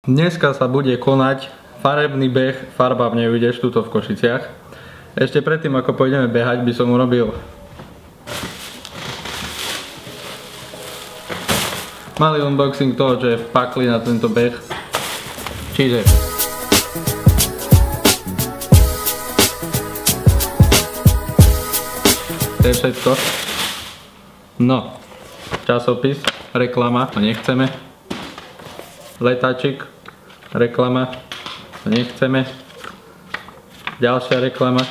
Dneska sa bude konať farebný beh Farba v nevideš tuto v Košiciach. Ešte predtým, ako pôjdeme behať, by som urobil malý unboxing toho, čo je v pakli na tento beh. Čiže to je všetko. No, časopis, reklama, to nechceme. Letáčik, reklama, to nechceme. Ďalšia reklama.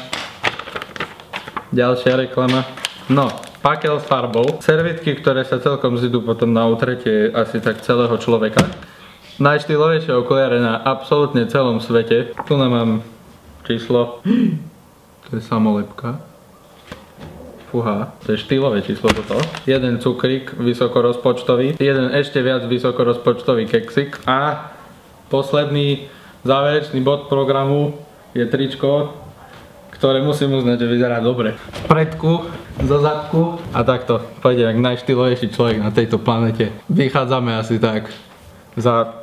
Ďalšia reklama. No, pakel s farbou. Servitky, ktoré sa celkom zidú potom na utretie asi tak celého človeka. Najštýlovejšie okuliare na absolútne celom svete. Tu mám číslo. To je samolepka. Fúha, to je štýlové číslo toto. Jeden cukrík vysokorozpočtový, jeden ešte viac vysokorozpočtový keksik a posledný záverečný bod programu je tričko, ktoré musím uznať, že vyzerá dobre. V predku, zo zadku a takto. Pôjde jak najštýlovejší človek na tejto planete. Vychádzame asi tak za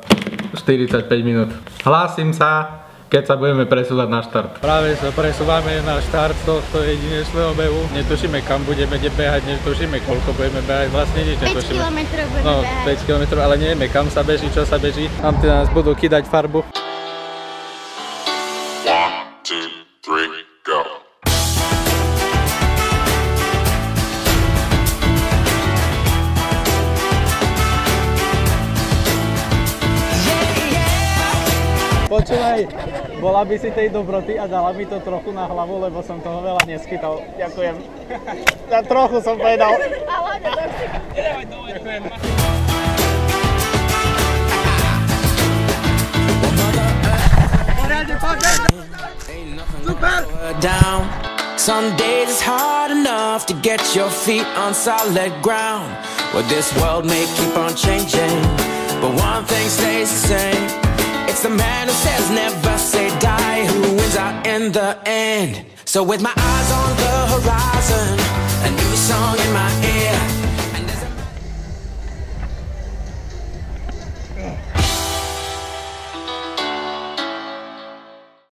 45 minút. Hlásim sa, keď sa budeme presúvať na štart. Práve sa presúvame na štart tohto jedinečného behu. Netušíme, kam budeme behať, netušíme, koľko budeme behať. Vlastne nič netušíme. 5 km budeme behať. 5 km, ale nevieme, kam sa beží, čo sa beží. Tam teda nás budú kydať farbu. 1, 2, 3, go. Počúvaj, bola by si tej dobroty a dala mi to trochu na hlavu, lebo som toho veľa neschytal. Ďakujem. Ja trochu som povedal. Ďakujem. Some days it's hard enough to get your feet on solid ground. Well, this world may keep on changing, but one thing stays the same. It's the man who says never say die who wins out in the end. So with my eyes on the horizon, a new song in my ear,